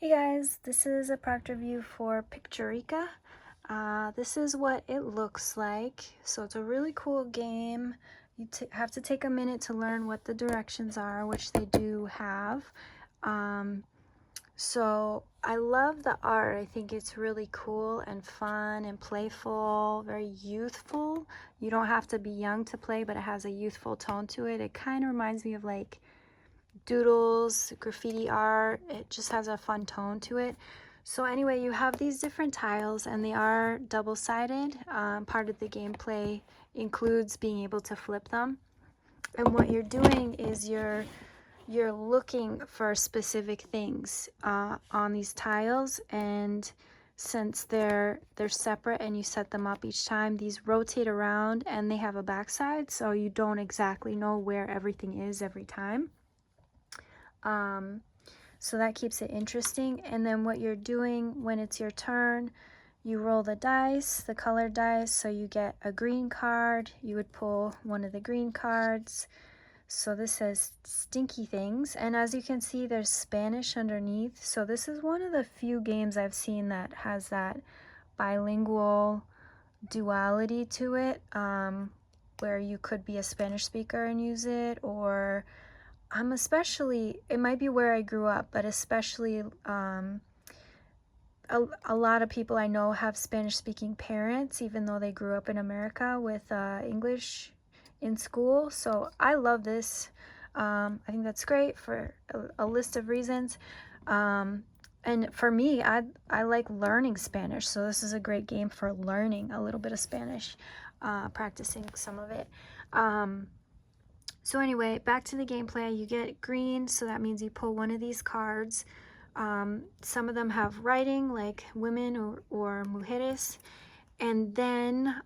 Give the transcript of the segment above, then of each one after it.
Hey guys, this is a product review for Pictureka. This is what it looks like. So it's a really cool game. You have to take a minute to learn what the directions are, which they do have. So I love the art. I think it's really cool and fun and playful, very youthful. You don't have to be young to play, but it has a youthful tone to it. It kind of reminds me of like doodles, graffiti art. It just has a fun tone to it. So anyway, you have these different tiles and they are double-sided. Part of the gameplay includes being able to flip them. And what you're doing is you're looking for specific things on these tiles, and since they're separate and you set them up each time, these rotate around and they have a backside, so you don't exactly know where everything is every time. So that keeps it interesting. And then what you're doing when it's your turn, you roll the dice, the colored dice, so you get a green card. You would pull one of the green cards. So this says stinky things, and as you can see, there's Spanish underneath. So this is one of the few games I've seen that has that bilingual duality to it, where you could be a Spanish speaker and use it, or it might be where I grew up, but especially a lot of people I know have Spanish-speaking parents, even though they grew up in America with English in school. So I love this. I think that's great for a list of reasons. And for me, I like learning Spanish, so this is a great game for learning a little bit of Spanish, practicing some of it. So anyway, back to the gameplay. You get green, so that means you pull one of these cards. Some of them have writing, like women or mujeres. And then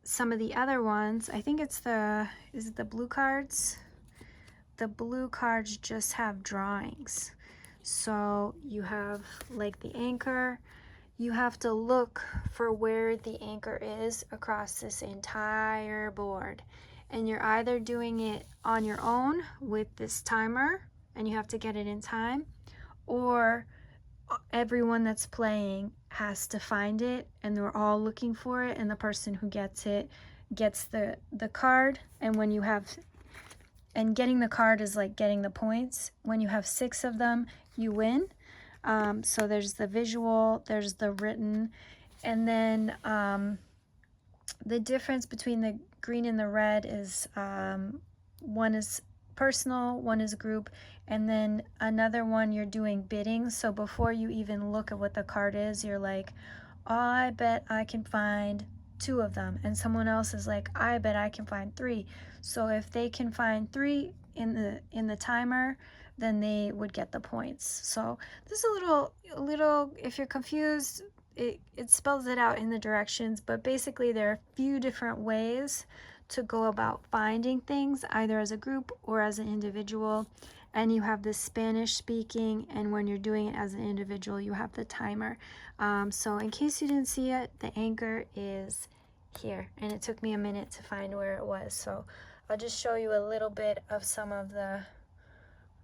some of the other ones, I think is it the blue cards? The blue cards just have drawings. So you have like the anchor. You have to look for where the anchor is across this entire board. And you're either doing it on your own with this timer, and you have to get it in time, or everyone that's playing has to find it, and they're all looking for it, and the person who gets it gets the card. And when you have, and getting the card is like getting the points. When you have 6 of them, you win. So there's the visual, there's the written, and then the difference between the green and the red is one is personal, one is group, and then another one you're doing bidding. So before you even look at what the card is, you're like, oh, I bet I can find 2 of them, and someone else is like, I bet I can find 3. So if they can find 3 in the timer, then they would get the points. So this is a little if you're confused, it spells it out in the directions, but basically there are a few different ways to go about finding things, either as a group or as an individual. And you have the Spanish speaking, and when you're doing it as an individual, you have the timer. So in case you didn't see it, the anchor is here, and it took me a minute to find where it was. So I'll just show you a little bit of some of the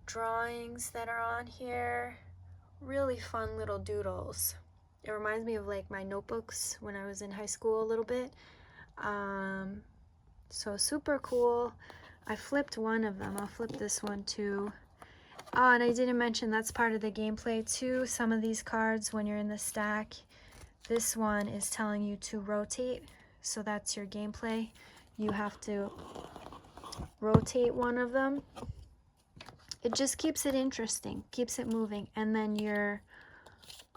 drawings that are on here. Really fun little doodles. It reminds me of like my notebooks when I was in high school a little bit. So super cool. I flipped one of them. I'll flip this one too. Oh, and I didn't mention that's part of the gameplay too. Some of these cards, when you're in the stack, this one is telling you to rotate. So that's your gameplay. You have to rotate one of them. It just keeps it interesting, keeps it moving, and then you're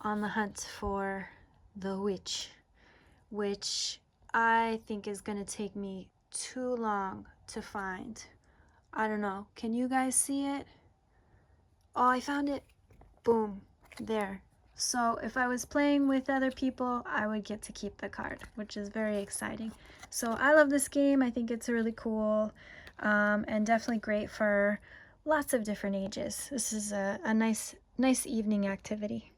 on the hunt for the witch, which I think is going to take me too long to find. I don't know. Can you guys see it? Oh, I found it. Boom. There. So if I was playing with other people, I would get to keep the card, which is very exciting. So I love this game. I think it's really cool, and definitely great for lots of different ages. This is a nice evening activity.